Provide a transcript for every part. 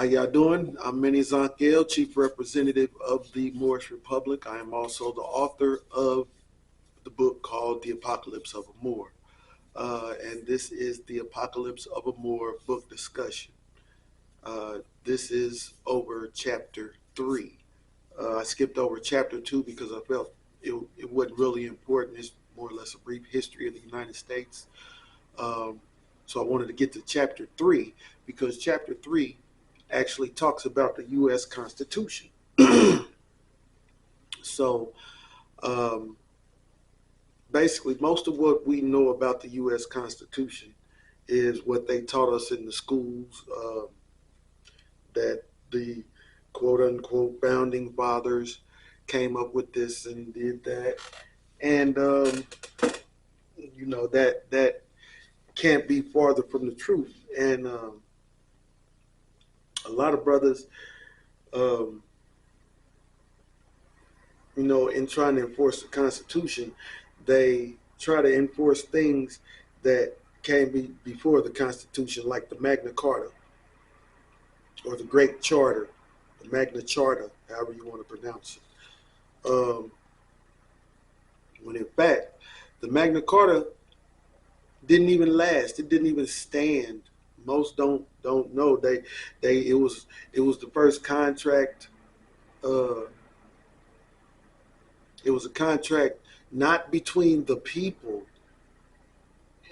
y'all doing? I'm Manny Zonkel, Chief Representative of the Moorish Republic. I am also the author of the book called The Apocalypse of a Moor. And this is the Apocalypse of a Moor book discussion. This is over chapter 3. I skipped over chapter 2 because I felt it wasn't really important. It's more or less a brief history of the United States. So I wanted to get to chapter 3 because chapter 3 actually talks about the U.S. Constitution. So um, basically, most of what we know about the U.S. Constitution is what they taught us in the schools, that the quote unquote founding fathers came up with this and did that. And, that can't be farther from the truth. And a lot of brothers, um, in trying to enforce the Constitution, they try to enforce things that came before the Constitution, like the Magna Carta or the Great Charter, the Magna Charta, however you want to pronounce it. When in fact, the Magna Carta didn't even last. It didn't even stand. Most don't know. It was the first contract. Uh, it was a contract not between the people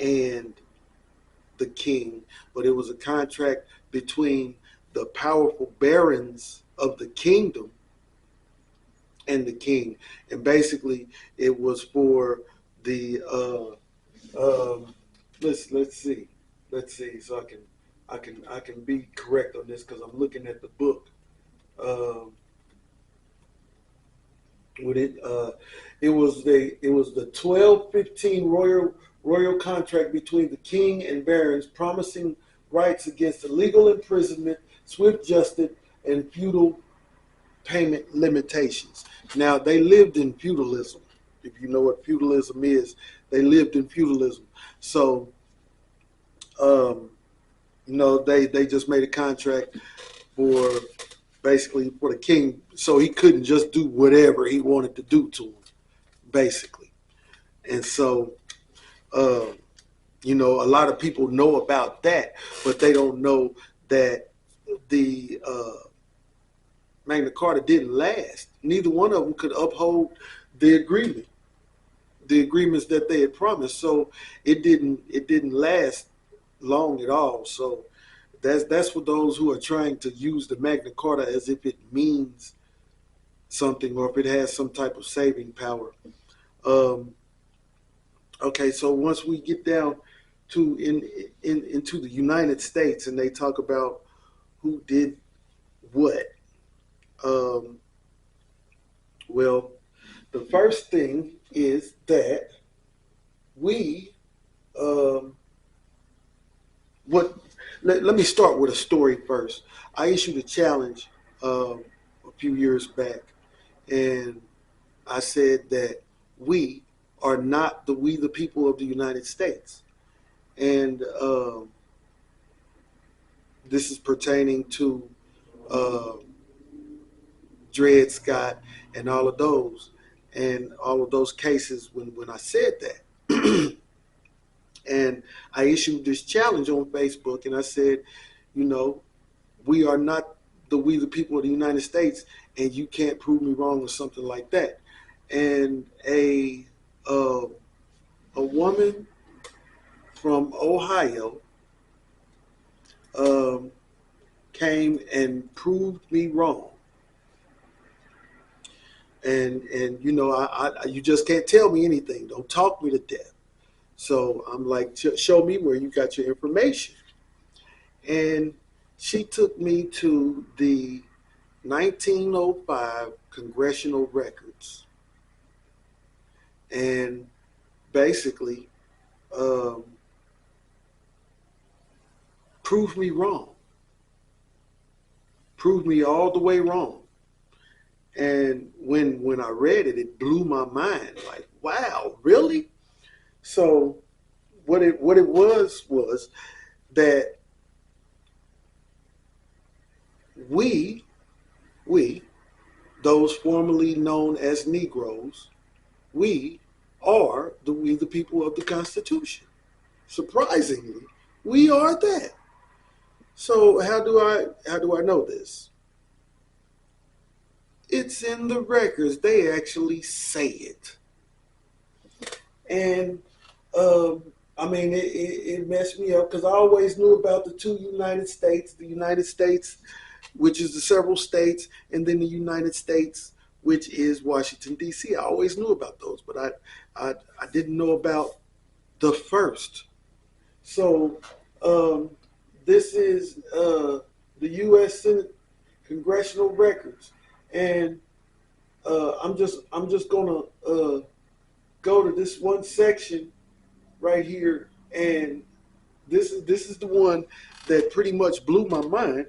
and the king, but it was a contract between the powerful barons of the kingdom and the king. And basically, it was for the let's see, so I can be correct on this because I'm looking at the book. Um, when it was the 1215 royal contract between the king and barons, promising rights against illegal imprisonment, swift justice, and feudal payment limitations. Now, they lived in feudalism. If you know what feudalism is, they lived in feudalism. So, um, they just made a contract for basically for the king, so he couldn't just do whatever he wanted to do to him, basically. And so, uh, a lot of people know about that, but they don't know that the Magna Carta didn't last. Neither one of them could uphold the agreements that they had promised. So it didn't last long at all. So that's for those who are trying to use the Magna Carta as if it means something or if it has some type of saving power. Um, okay, so once we get down to into the United States and they talk about who did what, um, well, the first thing is that we um, what let me start with a story first. I issued a challenge a few years back, and I said that we are not we the people of the United States, and this is pertaining to uh, Dred Scott and all of those cases when I said that. And I issued this challenge on Facebook, and I said, you know, we are not we the people of the United States, and you can't prove me wrong or something like that. And uh, a woman from Ohio um, came and proved me wrong. And you just can't tell me anything. Don't talk me to death. So I'm like, show me where you got your information. And she took me to the 1905 congressional records and basically um, proved me wrong, proved me all the way wrong. And when I read it, it blew my mind. Like, wow, really? So what it was that we, we, those formerly known as Negroes, we are we the people of the Constitution. Surprisingly, we are that. So how do I know this? It's in the records. They actually say it. And I mean, it messed me up because I always knew about the two United States, the United States, which is the several states, and then the United States, which is Washington, D.C. I always knew about those, but I didn't know about the first. So this is the U.S. Senate congressional records, and I'm just gonna go to this one section right here, and this is the one that pretty much blew my mind.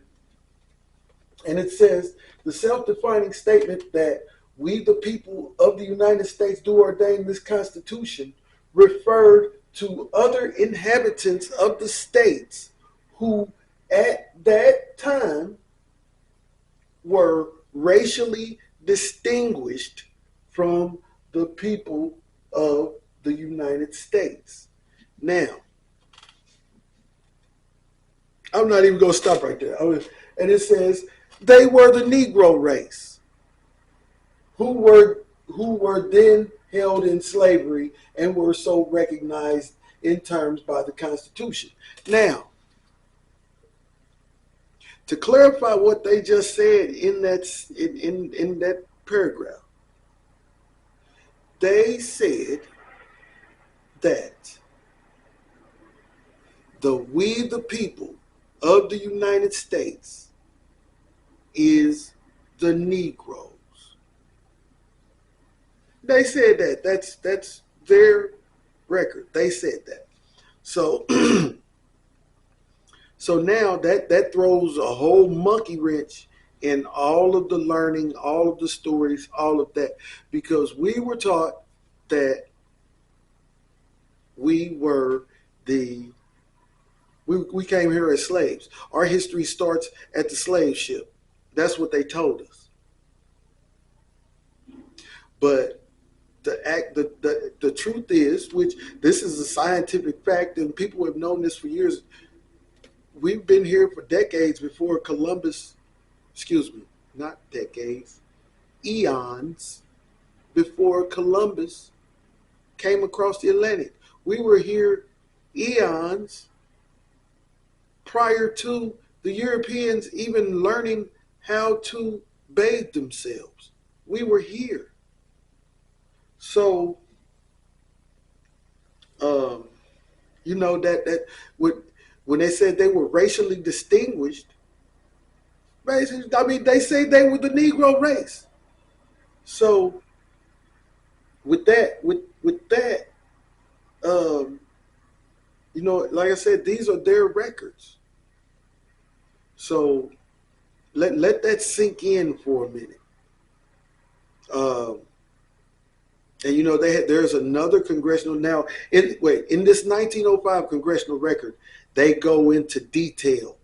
And it says the self-defining statement that we the people of the United States do ordain this Constitution referred to other inhabitants of the states who at that time were racially distinguished from the people of the United States. Now, I'm not even going to stop right there. And it says they were the Negro race who were then held in slavery and were so recognized in terms by the Constitution. Now, to clarify what they just said in that paragraph, they said that we the people of the United States is the Negroes. They said that. That's their record. They said that. So so now that throws a whole monkey wrench in all of the learning, all of the stories, all of that, because we were taught that we were the we came here as slaves. Our history starts at the slave ship. That's what they told us. But the truth is, which this is a scientific fact, and people have known this for years. We've been here for decades before Columbus. Excuse me, not decades, eons before Columbus came across the Atlantic. We were here eons prior to the Europeans even learning how to bathe themselves. We were here. So, that when they said they were racially distinguished, I mean, they say they were the Negro race. So, with that, um, like I said, these are their records. So let that sink in for a minute. Um, and there's another congressional now. In this 1905 congressional record, they go into detail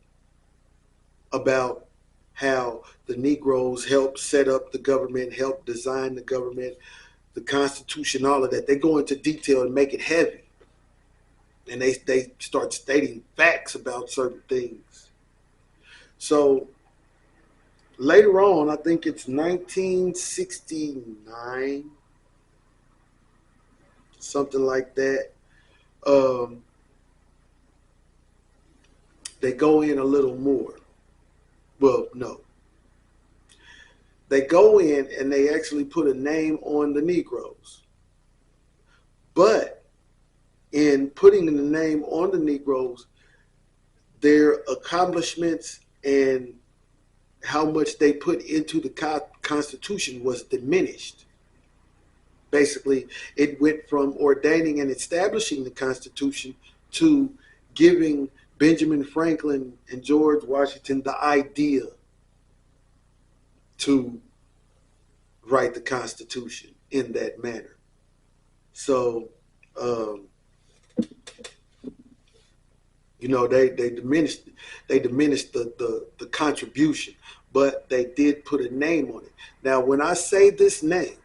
about how the Negroes helped set up the government, helped design the government, the Constitution, all of that. They go into detail and make it heavy. And they start stating facts about certain things. So later on, I think it's 1969, something like that. They go in a little more. Well, no. They go in and they actually put a name on the Negroes. But in putting the name on the Negroes, their accomplishments and how much they put into the Constitution was diminished. Basically, it went from ordaining and establishing the Constitution to giving Benjamin Franklin and George Washington the idea to write the Constitution in that manner. So, They diminished the contribution, but they did put a name on it. Now, when I say this name,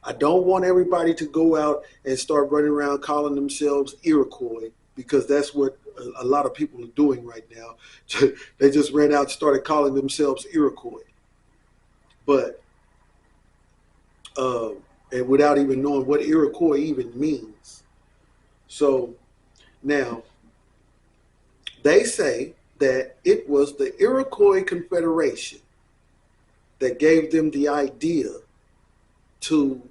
I don't want everybody to go out and start running around calling themselves Iroquois, because that's what a lot of people are doing right now. They just ran out and started calling themselves Iroquois, but uh, and without even knowing what Iroquois even means. So now they say that it was the Iroquois Confederation that gave them the idea to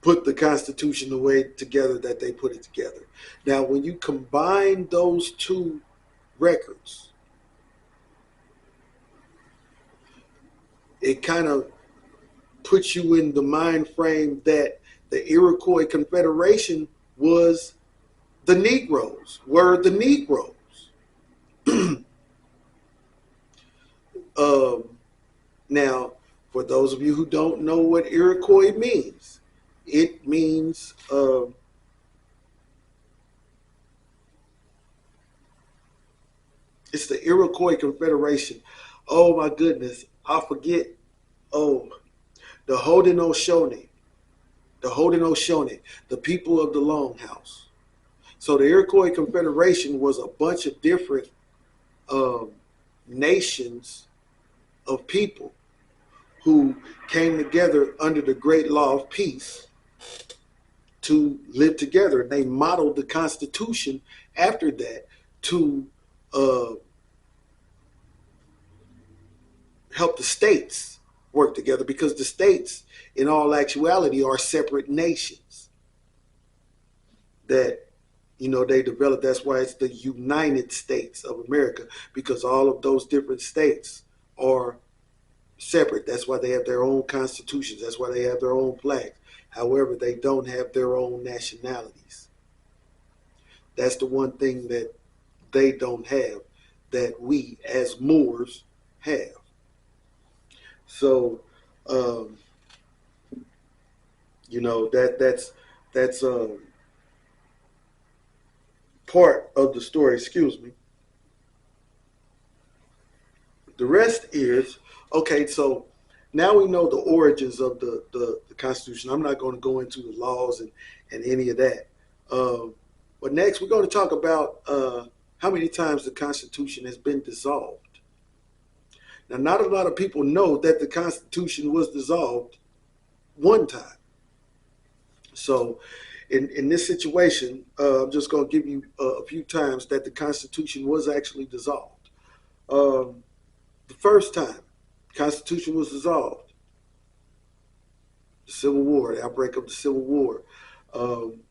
put the Constitution the way together that they put it together. Now, when you combine those two records, it kind of puts you in the mind frame that the Iroquois Confederation was the Negroes, were the Negroes. um, Now, for those of you who don't know what Iroquois means, it means it's the Iroquois Confederation. Oh my goodness, I forget. Oh, the Haudenosaunee, the Haudenosaunee, the people of the Longhouse. So the Iroquois Confederation was a bunch of different um, nations of people who came together under the Great Law of Peace to live together. And they modeled the Constitution after that to uh, help the states work together, because the states, in all actuality, are separate nations that they developed. That's why it's the United States of America, because all of those different states are separate. That's why they have their own constitutions. That's why they have their own flags. However, they don't have their own nationalities. That's the one thing that they don't have that we as Moors have. So, um, that's part of the story. Excuse me. The rest is okay. So now we know the origins of the Constitution. I'm not going to go into the laws and any of that. Um, but next, we're going to talk about how many times the Constitution has been dissolved. Now, not a lot of people know that the Constitution was dissolved one time. So, in this situation, I'm just going to give you a few times that the Constitution was actually dissolved. Um, the first time the Constitution was dissolved, the Civil War, the outbreak of the Civil War. Um,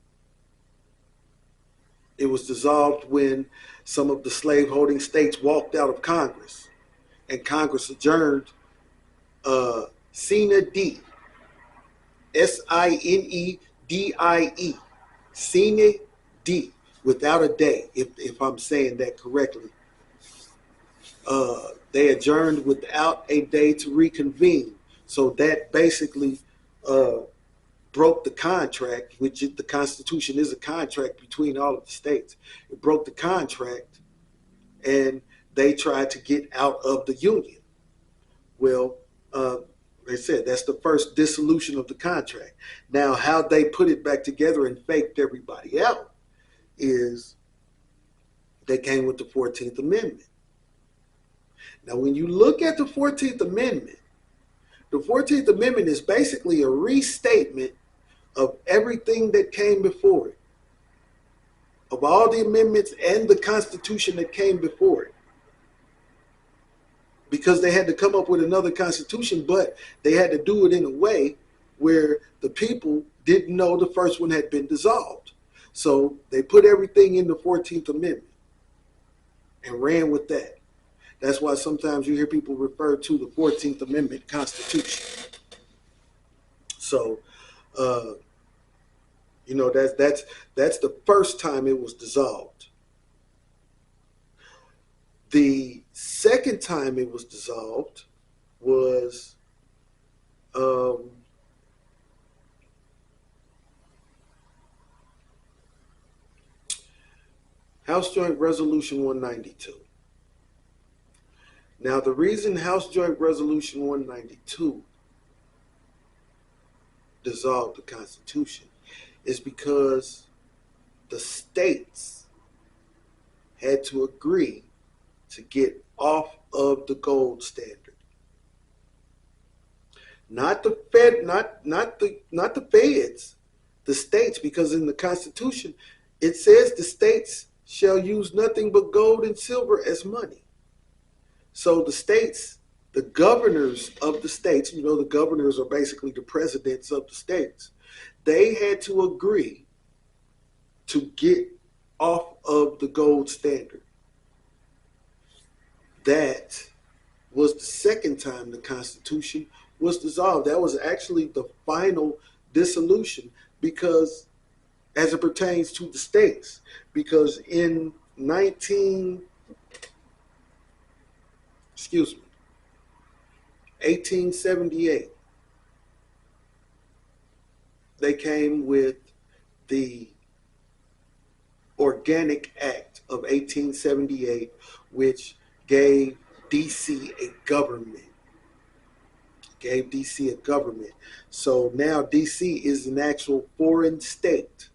it was dissolved when some of the slaveholding states walked out of Congress, and Congress adjourned Sine Die, Sinedie, Sine Die, without a day, if I'm saying that correctly. They adjourned without a day to reconvene. So that basically uh, broke the contract, which the Constitution is a contract between all of the states. It broke the contract, and they tried to get out of the Union. Well, uh, they said that's the first dissolution of the contract. Now, how they put it back together and faked everybody out is they came with the 14th Amendment. Now, when you look at the 14th Amendment, the 14th Amendment is basically a restatement of everything that came before it, of all the amendments and the Constitution that came before it. Because they had to come up with another Constitution, but they had to do it in a way where the people didn't know the first one had been dissolved. So they put everything in the 14th Amendment and ran with that. That's why sometimes you hear people refer to the 14th Amendment Constitution. So, uh, that's the first time it was dissolved. The second time it was dissolved was um, House Joint Resolution 192. Now, the reason House Joint Resolution 192 dissolved the Constitution is because the states had to agree to get off of the gold standard. Not the Fed, not the feds, the states, because in the Constitution it says the states shall use nothing but gold and silver as money. So the states, the governors of the states, the governors are basically the presidents of the states, they had to agree to get off of the gold standard. That was the second time the Constitution was dissolved. That was actually the final dissolution, because as it pertains to the states, because in 1878, they came with the Organic Act of 1878, which gave DC a government. So now DC is an actual foreign state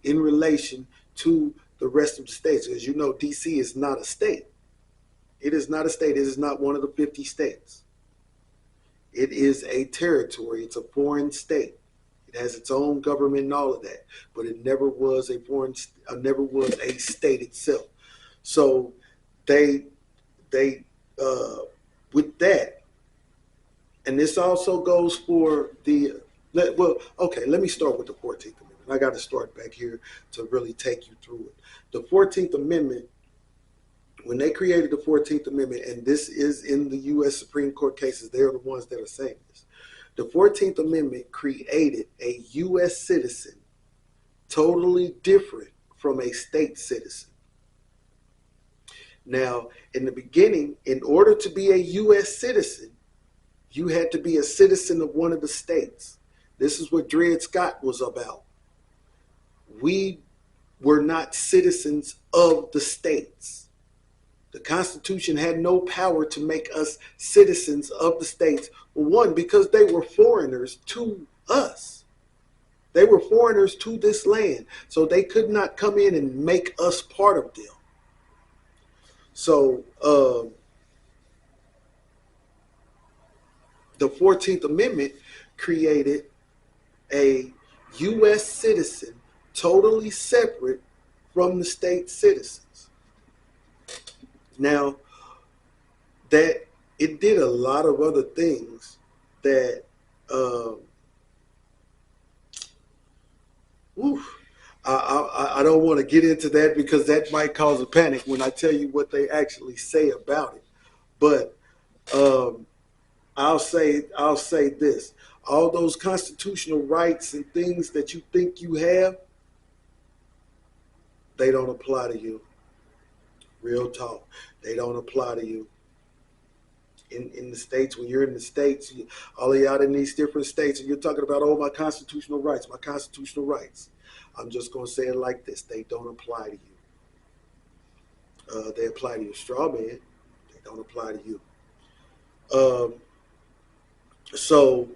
in relation to the rest of the states. As you know, DC is not a state. It is not a state. It is not one of the 50 states. It is a territory. It's a foreign state. It has its own government and all of that, but it never was a state itself. So they with that, and this also goes for let me start with the 14th Amendment. I got to start back here to really take you through it. The 14th Amendment, when they created the 14th Amendment, and this is in the U.S. Supreme Court cases, they're the ones that are saying this. The 14th Amendment created a U.S. citizen totally different from a state citizen. Now, in the beginning, in order to be a U.S. citizen, you had to be a citizen of one of the states. This is what Dred Scott was about. We were not citizens of the states. The Constitution had no power to make us citizens of the states. One, because they were foreigners to us. They were foreigners to this land. So they could not come in and make us part of them. So the 14th Amendment created a U.S. citizen totally separate from the state citizens. Now, that it did a lot of other things that I don't want to get into that, because that might cause a panic when I tell you what they actually say about it. But I'll say this: all those constitutional rights and things that you think you have, they don't apply to you. Real talk, they don't apply to you. In the states, when you're in the states, all of y'all in these different states, and you're talking about, oh, my constitutional rights. I'm just going to say it like this: they don't apply to you. They apply to your straw man. They don't apply to you. So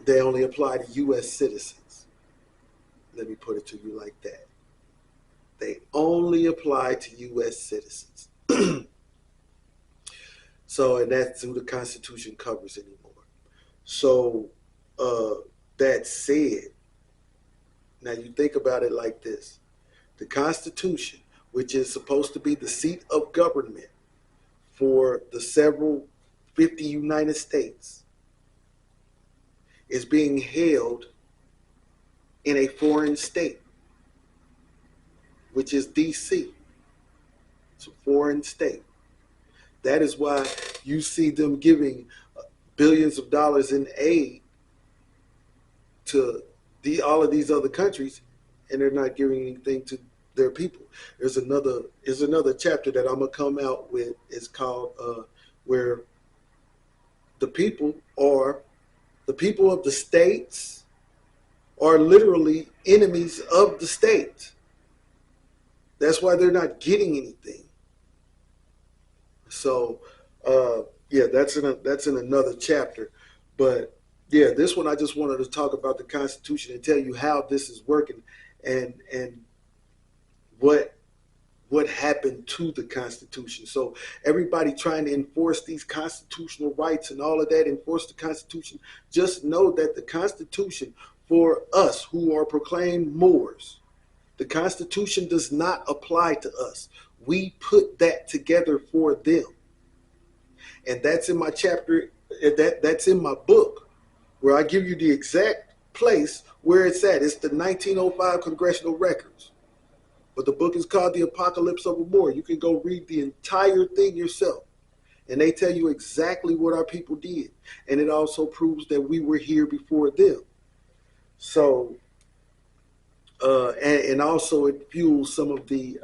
they only apply to U.S. citizens. Let me put it to you like that. They only apply to U.S. citizens. So, and that's who the Constitution covers anymore. So, that said, now you think about it like this: the Constitution, which is supposed to be the seat of government for the several 50 United States, is being held in a foreign state, which is DC. It's a foreign state. That is why you see them giving billions of dollars in aid to all of these other countries, and they're not giving anything to their people. There's another chapter that I'm gonna come out with. It's called where the people of the states are literally enemies of the state. That's why they're not getting anything. So, yeah, that's in another chapter. But yeah, this one I just wanted to talk about the Constitution and tell you how this is working, and what what happened to the Constitution. So everybody trying to enforce these constitutional rights and all of that, enforce the Constitution, just know that the Constitution for us who are proclaimed Moors, the Constitution does not apply to us. We put that together for them. And that's in my chapter, that's in my book, where I give you the exact place where it's at. It's the 1905 congressional records. But the book is called The Apocalypse of a Moor. You can go read the entire thing yourself. And they tell you exactly what our people did. And it also proves that we were here before them. So, and also it fuels some of the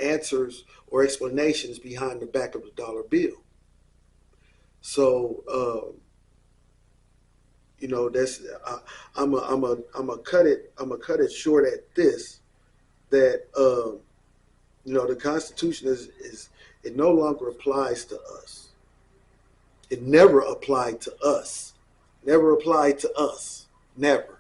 answers or explanations behind the back of the dollar bill. So, that's I'm a cut it short at this. That the Constitution is it no longer applies to us. It never applied to us. Never applied to us. Never.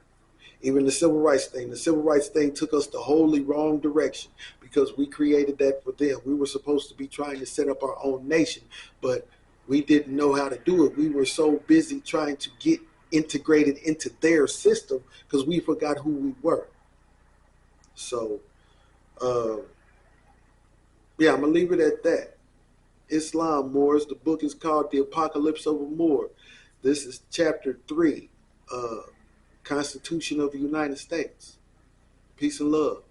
Even the civil rights thing. The civil rights thing took us the wholly wrong direction because we created that for them. We were supposed to be trying to set up our own nation, but we didn't know how to do it. We were so busy trying to get integrated into their system because we forgot who we were. So, uh, yeah, I'm going to leave it at that. Islam Moors. The book is called The Apocalypse of a Moor. This is chapter 3, Constitution of the United States. Peace and love.